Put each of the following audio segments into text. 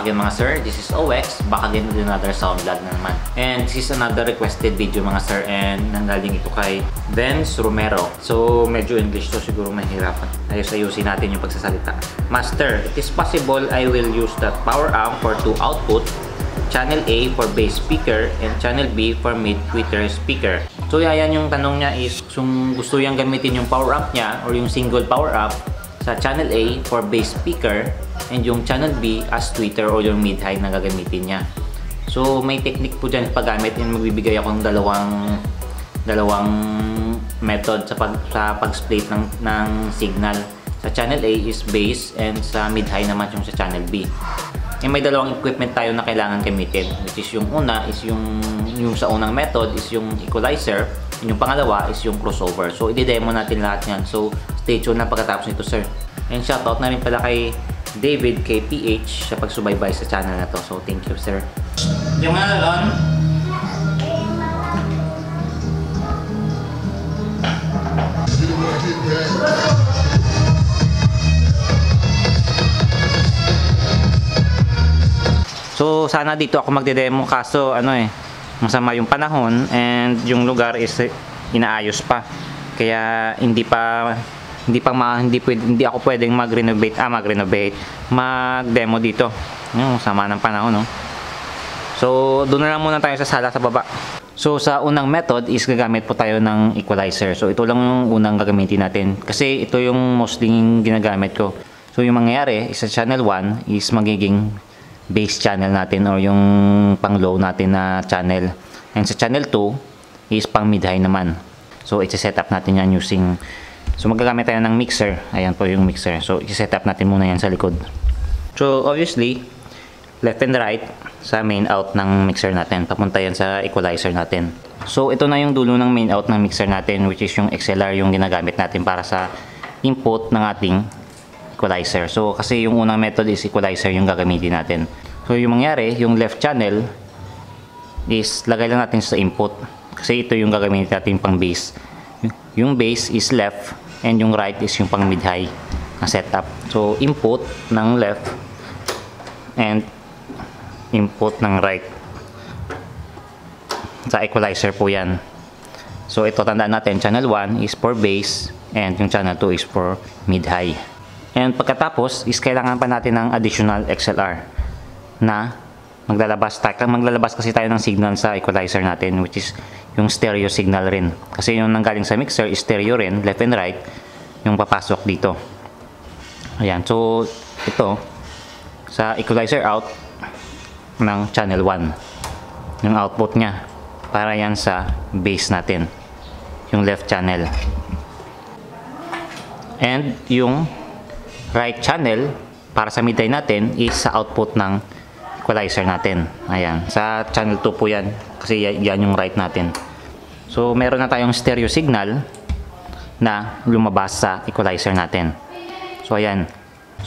back again mga sir. This is OX, back again with another sound vlog na naman. And this is another requested video mga sir, and nanggaling ito kay Vince Romero. So medyo English to, siguro mahirapan. Ayusin natin yung pagsasalita. Master, it is possible I will use that power amp for 2 output, channel A for bass speaker and channel B for mid tweeter speaker. So yan yung tanong niya is kung gusto niyang gamitin yung power amp niya or yung single power amp sa channel A for bass speaker and yung channel B as tweeter or yung mid-high na gagamitin niya. So may technique po dyan paggamit, and magbibigay akong dalawang method sa pag-split ng signal. Sa channel A is bass and sa mid-high naman yung sa channel B. And may dalawang equipment tayo na kailangan gamitin, which is yung una is yung sa unang method is yung equalizer, and yung pangalawa is yung crossover. So i-demo natin lahat yan. So stay tuned na pagkatapos nito sir. And shoutout na rin pala kay David KPH sa pagsubaybay sa channel na to. So thank you sir. Yung nga lang so sana dito ako magde-demo, kaso masama yung panahon and yung lugar is inaayos pa, kaya hindi ako pwedeng mag-demo dito. Yung sama ng panahon, no? So doon na lang muna tayo sa sala sa baba. So sa unang method is gagamit po tayo ng equalizer. So ito lang yung unang gagamitin natin kasi ito yung mostly ginagamit ko. So yung mangyayari is sa channel 1 is magiging bass channel natin or yung pang low natin na channel, and sa channel 2 is pang mid high naman. So i-set up natin yan using, so magagamit tayo ng mixer. Ayan po yung mixer. So i-set up natin muna yan sa likod. So obviously left and right sa main out ng mixer natin, papunta yan sa equalizer natin. So ito na yung dulo ng main out ng mixer natin, which is yung XLR yung ginagamit natin para sa input ng ating equalizer. So kasi yung unang method is equalizer yung gagamitin natin. So yung mangyari, yung left channel is lagay lang natin sa input kasi ito yung gagamitin natin pang bass. Yung bass is left and yung right is yung pang mid high na setup. So input ng left and input ng right sa equalizer po yan. So ito, tandaan natin, channel 1 is for bass and yung channel 2 is for mid high. And pagkatapos is kailangan pa natin ng additional XLR na maglalabas kasi tayo ng signal sa equalizer natin, which is yung stereo signal rin. Kasi yung nanggaling sa mixer is stereo rin, left and right, yung papasok dito. Ayan, so ito sa equalizer out ng channel 1 yung output nya para yan sa bass natin, yung left channel, and yung right channel para sa mid high natin is sa output ng equalizer natin. Ayan, sa channel 2 po yan kasi yan yung right natin. So meron na tayong stereo signal na lumabas sa equalizer natin. So ayan,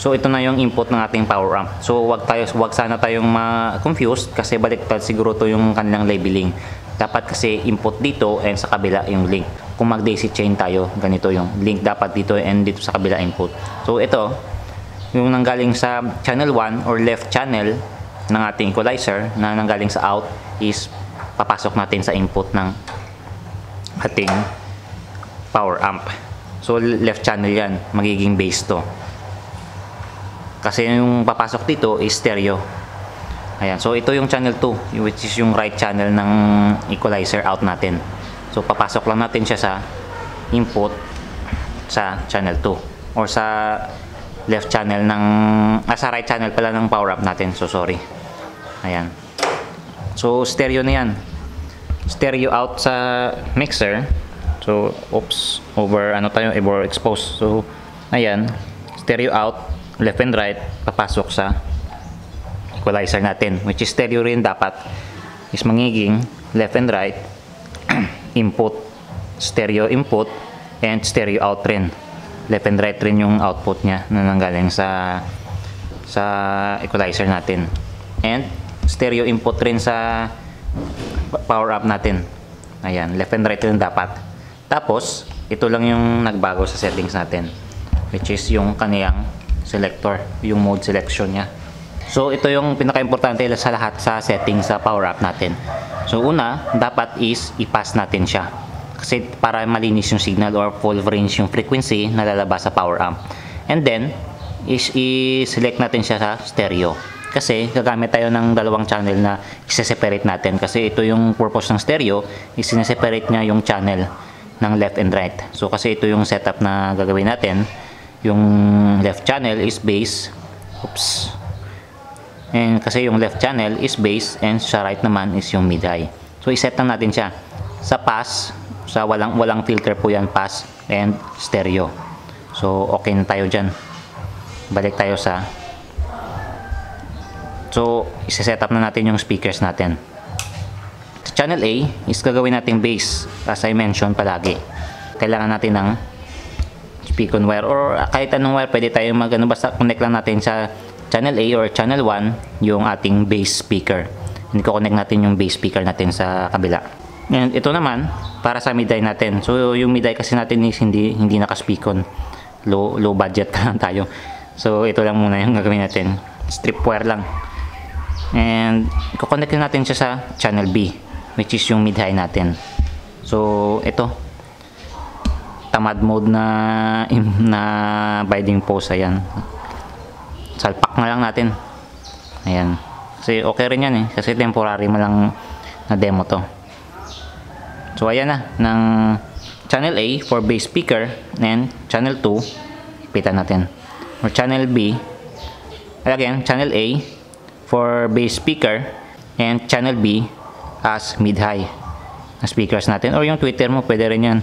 so ito na yung input ng ating power amp. So wag sana tayong ma-confused kasi baliktad siguro to yung kanilang labeling. Dapat kasi input dito and sa kabila yung link. Kung mag-daisy chain tayo, ganito yung link dapat dito and dito sa kabila input. So ito yung nanggaling sa channel 1 or left channel ng ating equalizer na nanggaling sa out is papasok natin sa input ng ating power amp. So left channel yan, magiging bass to. Kasi yung papasok dito is stereo. Ayan, so ito yung channel 2, which is yung right channel ng equalizer out natin. So papasok lang natin siya sa input sa channel 2 or sa left channel ng sa right channel pala ng power amp natin. So sorry. Ayan. So stereo na yan. Stereo out sa mixer. So oops, overexposed. So ayan, stereo out, left and right, papasok sa equalizer natin, which is stereo rin dapat, is magiging left and right input, stereo input and stereo out rin, left and right rin yung output nya na nanggaling sa equalizer natin, and stereo input rin sa power up natin. Ayan, left and right rin dapat. Tapos ito lang yung nagbago sa settings natin, which is yung kaniyang selector, yung mode selection nya. So ito yung pinaka-importante sa lahat sa setting sa power up natin. So una, dapat is i-pass natin siya. Kasi para malinis yung signal or full range yung frequency na lalabas sa power amp. And then, i-select natin siya sa stereo. Kasi gagamit tayo ng dalawang channel na i-separate natin. Kasi ito yung purpose ng stereo, i-separate niya yung channel ng left and right. So kasi ito yung setup na gagawin natin. Yung left channel is bass. Oops. And kasi yung left channel is bass and sa right naman is yung mid-high. So i-set lang natin siya sa pass, sa walang filter po yan, pass and stereo. So okay na tayo dyan. Balik tayo sa i-set up na natin yung speakers natin. Sa channel A is gagawin natin bass, as I mentioned palagi. Kailangan natin ng speak-on wire or kahit anong wire, pwede tayo basta connect lang natin sa channel A or channel 1 yung ating bass speaker. Hindi ko connect natin yung bass speaker natin sa kabila. And ito naman para sa mid-high natin. So yung mid-high kasi natin is hindi naka-speak-on. Low budget ka lang tayo. So ito lang muna yung gagawin natin. Strip wire lang. And i-connect natin siya sa channel B, which is yung mid-high natin. So ito, tamad mode na binding post. Ayan, salpak na lang natin. Ayan, kasi okay rin yan kasi temporary mo lang na demo to. So ayan na, ng channel A for bass speaker and channel 2 ipitan natin, or channel B again, channel A for bass speaker and channel B as mid-high na speakers natin, or yung tweeter mo pwede rin yan.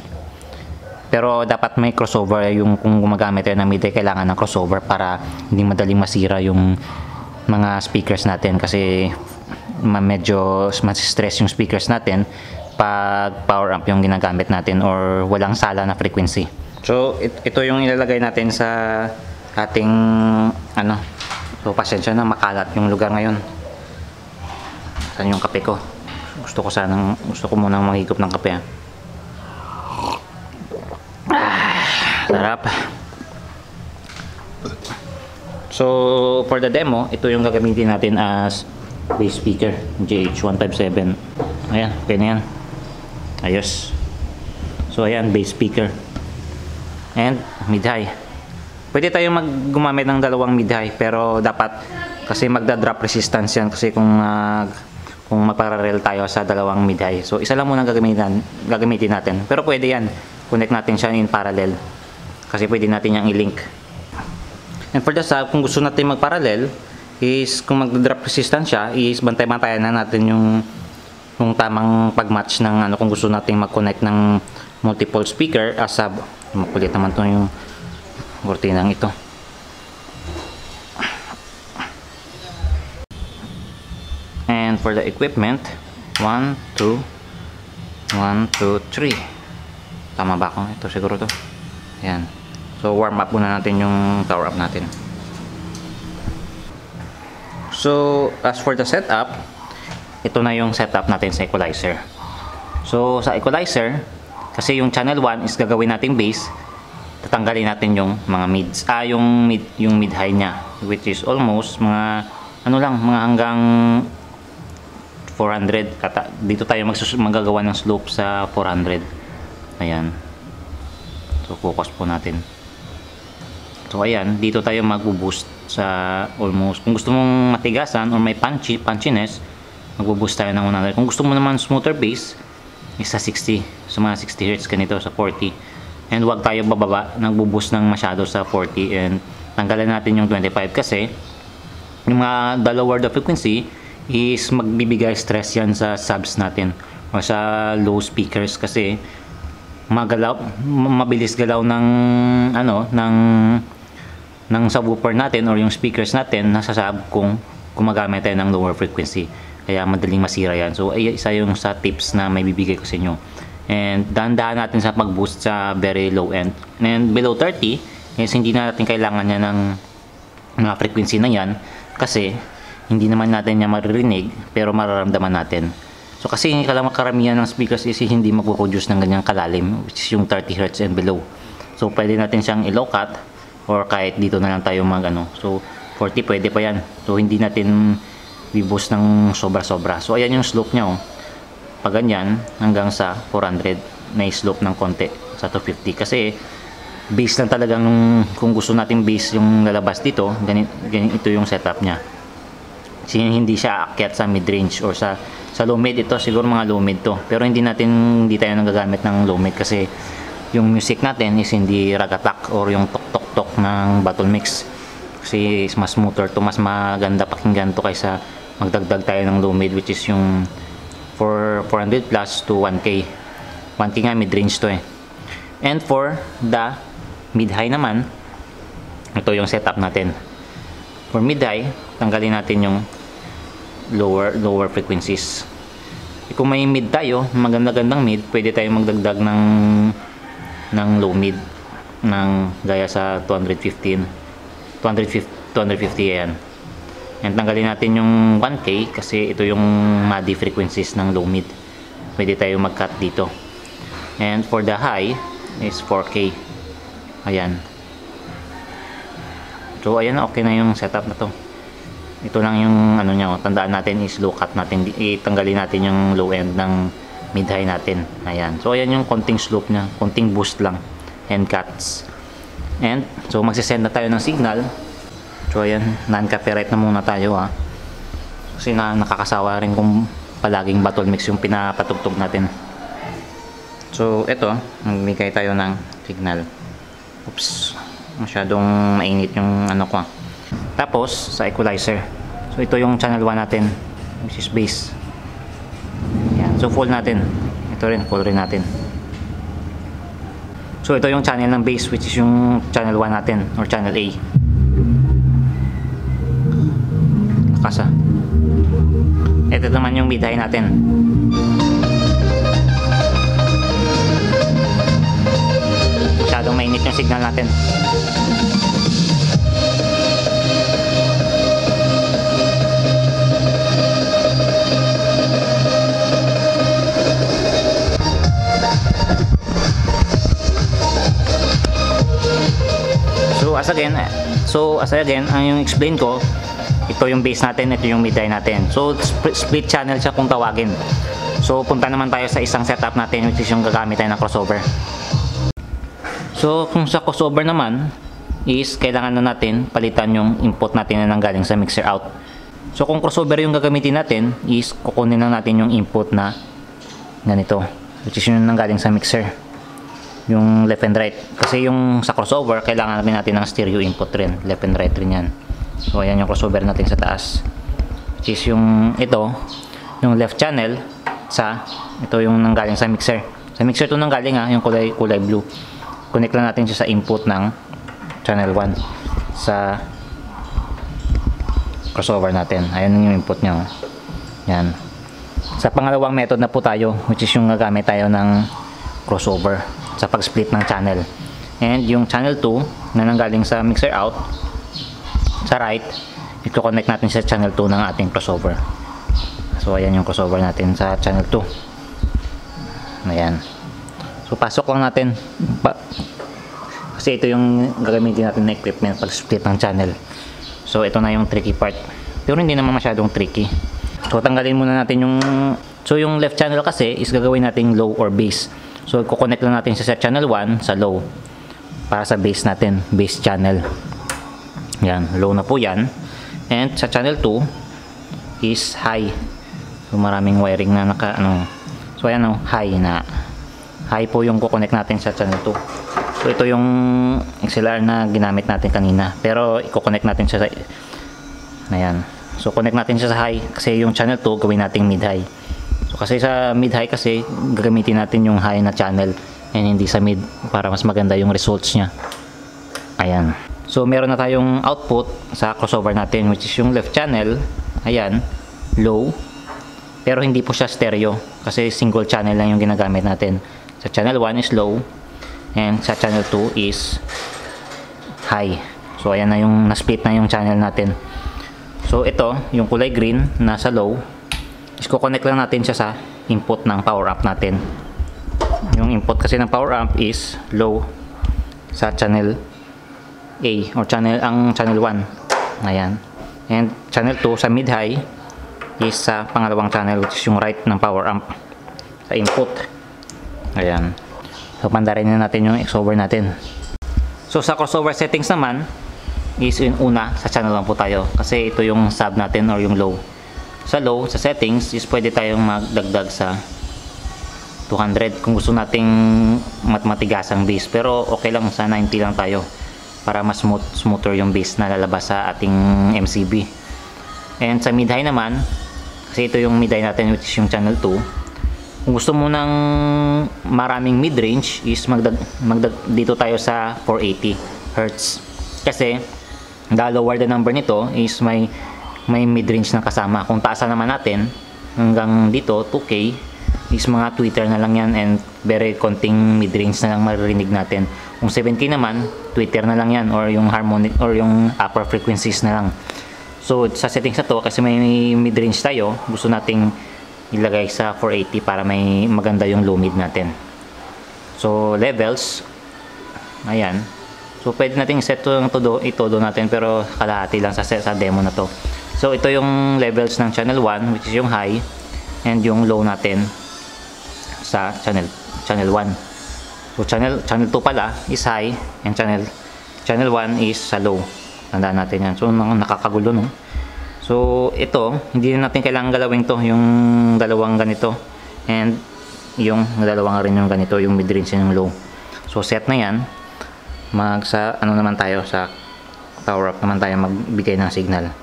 Pero dapat may crossover yung kung gumagamit tayo ng mid-high, kailangan ng crossover para hindi madaling masira yung mga speakers natin, kasi medyo mas stress yung speakers natin pag power amp yung ginagamit natin or walang sala na frequency. So ito yung ilalagay natin sa ating so pasensya na, makalat yung lugar ngayon. Saan yung kape ko? Gusto ko munang mahigop ng kape. Sarap. So for the demo, ito yung gagamitin natin as bass speaker, JH157. Ayan, okay na yan. Ayos. So ayan, bass speaker and mid-high. Pwede tayo gumamit ng dalawang mid-high, pero dapat kasi magda-drop resistance yan kasi kung magparallel tayo sa dalawang mid-high. So isa lang muna gagamitin natin. Pero pwede yan, connect natin siya in parallel kasi pwede natin yang i-link. And for the sub, kung gusto natin magparallel is kung magda-drop resistance siya, is bantay-bantayan na natin yung tamang pag-match ng kung gusto natin mag-connect ng multiple speaker as sub. Makulit naman to yung kortinang ito. And for the equipment, 1, 2, 1, 2, 3. Tama ba ako? Ito siguro to. Ayan. So warm up muna natin yung power up natin. So as for the setup, ito na yung setup natin sa equalizer. So sa equalizer, kasi yung channel 1 is gagawin natin bass, tatanggalin natin yung mga mids, yung mid-high niya, which is almost mga mga hanggang 400. Dito tayo magagawa ng slope sa 400. Ayan. So focus po natin. So ayan, dito tayo magbo-boost sa almost, kung gusto mong matigasan or may punchiness, magbo-boost tayo ng 100. Kung gusto mo naman smoother bass, is sa 60, sa mga 60 Hz ganito, sa 40. And wag tayo bababa, nagbo-boost ng masyado sa 40, and tanggalan natin yung 25 kasi yung mga lower the frequency is magbibigay stress yan sa subs natin o sa low speakers, kasi mabilis galaw ng subwoofer natin or yung speakers natin nasa sub kung gumagamit tayo ng lower frequency, kaya madaling masira yan. So isa yung sa tips na may bibigay ko sa inyo. And dahan-dahan natin sa pag-boost sa very low end. And below 30 is hindi na natin kailangan niya ng mga frequency na yan, kasi hindi naman natin niya maririnig pero mararamdaman natin. So kasi karamihan ng speakers is hindi magpo-produce ng ganyang kalalim, which is yung 30 Hz and below. So pwede natin siyang i-low cut or kahit dito na lang tayo So 40 pwede pa yan. So hindi natin i-boost ng sobra-sobra. So ayan yung slope nya, oh. Pag ganyan hanggang sa 400 na slope ng konti sa 250 kasi base lang talagang kung gusto natin base yung lalabas dito, ganito ito yung setup nya. Kasi hindi siya aakyat sa mid-range or sa low mid. Ito siguro mga low mid to, pero hindi tayo nagagamit ng low mid kasi yung music natin is hindi ragatak or yung tok-tok-tok ng battle mix kasi mas smoother to, mas maganda pakinggan to kaysa magdagdag tayo ng low mid which is yung 400 plus to 1K nga mid-range to eh. And for the mid-high naman, ito yung setup natin. For mid-high, tanggalin natin yung lower frequencies. Kung may mid tayo, maganda-gandang mid, pwede tayong magdagdag ng low mid ng gaya sa 250 yan. And tanggalin natin yung 1K kasi ito yung MADI frequencies ng low mid. Pwede tayo mag-cut dito. And for the high is 4K. Ayan. So ayan, okay na yung setup na to. Ito lang yung ano niya, tandaan natin is low cut natin, itanggalin natin yung low end ng mid high natin. Ayan. So ayan yung konting slope niya, konting boost lang and cuts. And so magsisend na tayo ng signal. So ayan, non-copyright na muna tayo ha. Kasi nakakasawa rin kung palaging battle mix yung pinapatugtog natin. So ito, magbigay tayo ng signal. Oops, masyadong mainit yung ano ko. Tapos sa equalizer, so ito yung channel 1 natin which is bass. Yan. So full natin, ito rin full rin natin. So ito yung channel ng bass which is yung channel 1 natin or channel A. Kasa. Ito naman yung mid-high natin. Masyadong mainit yung signal natin. So as again, ang yung explain ko, ito yung bass natin, ito yung mid-high natin. So split channel siya kung tawagin. So punta naman tayo sa isang setup natin which is yung gagamit tayo ng crossover. So kung sa crossover naman is kailangan na natin palitan yung input natin na nanggaling sa mixer out. So kung crossover yung gagamitin natin is kukunin lang natin yung input na ganito which is yung nanggaling sa mixer, yung left and right. Kasi yung sa crossover kailangan natin ng stereo input rin, left and right rin yan. So ayan yung crossover natin sa taas which is yung ito, yung left channel sa ito yung nanggaling sa mixer. Sa mixer to nanggaling yung kulay blue. Connect lang natin siya sa input ng channel 1 sa crossover natin. Ayan yung input niya. Yan. Sa pangalawang method na po tayo which is yung gagamit tayo ng crossover sa pag-split ng channel. And yung channel 2 na nanggaling sa mixer out sa right, i-connect natin sa channel 2 ng ating crossover. So ayan yung crossover natin sa channel 2. Ayan. So pasok lang natin kasi ito yung gagamitin natin na equipment pag split ng channel. So ito na yung tricky part, pero hindi naman masyadong tricky. So tanggalin muna natin yung left channel kasi is gagawin natin low or bass. So i-connect lang natin sa channel 1 sa low para sa bass natin, bass channel. Yan, low na po yan. And sa channel 2 is high. So maraming wiring na so ayan high na. High po yung kukonek natin sa channel 2. So ito yung XLR na ginamit natin kanina, pero i-connect natin siya sa ayan. So connect natin siya sa high kasi yung channel 2 gawin nating mid-high. So kasi sa mid-high kasi gagamitin natin yung high na channel and hindi sa mid para mas maganda yung results niya. Ayan. So meron na tayong output sa crossover natin which is yung left channel. Ayan, low. Pero hindi po siya stereo kasi single channel lang yung ginagamit natin. Sa channel 1 is low and sa channel 2 is high. So ayan na yung na-split na yung channel natin. So ito, yung kulay green nasa low, is ko-connect lang natin siya sa input ng power amp natin. Yung input kasi ng power amp is low sa channel A or channel 1. Ayan. And channel 2 sa mid-high is sa pangalawang channel, which is yung right ng power amp sa input. Ayan. So pandarin na natin yung crossover natin. So sa crossover settings naman is yung una sa channel 1 po tayo, kasi ito yung sub natin or yung low. Sa low, sa settings is pwede tayong magdagdag sa 200 kung gusto nating matigasang bass, pero okay lang sa 90 lang tayo para mas smoother yung bass na lalabas sa ating MCB. And sa mid-high naman, kasi ito yung mid-high natin, which is yung channel 2. Kung gusto mo ng maraming mid-range is dito tayo sa 480 Hz, kasi the lower the number nito is may mid-range na kasama. Kung taasan naman natin hanggang dito 2K is mga tweeter na lang yan, and very konting mid-range na lang maririnig natin. Kung 7K naman, tweeter na lang yan, or yung harmonic or yung upper frequencies na lang. So sa settings na to, kasi may mid-range tayo, gusto nating ilagay sa 480 para may maganda yung low mid natin. So levels, ayan. So pwede nating set ito natin, pero kalahati lang sa demo na to. So ito yung levels ng channel 1, which is yung high, and yung low natin sa channel 1. So channel 2 pala is high, and channel 1 is sa low. Tandaan natin yan. So nakakagulo, no? So ito, hindi na natin kailangan galawin to, yung dalawang ganito, and yung dalawang rin yung ganito, yung mid-range and yung low. So set na yan. Sa ano naman tayo, sa power up naman tayo magbigay ng signal.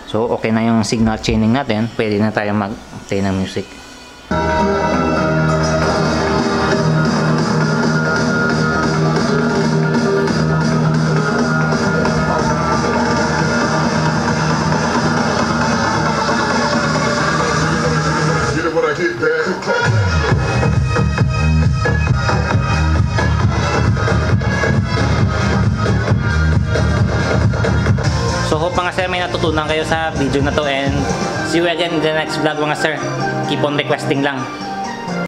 So okay na yung signal chaining natin, pwede na tayo mag-play ng music. So hope mga sir may natutunan kayo sa video na to, and see you again in the next vlog mga sir. Keep on requesting lang.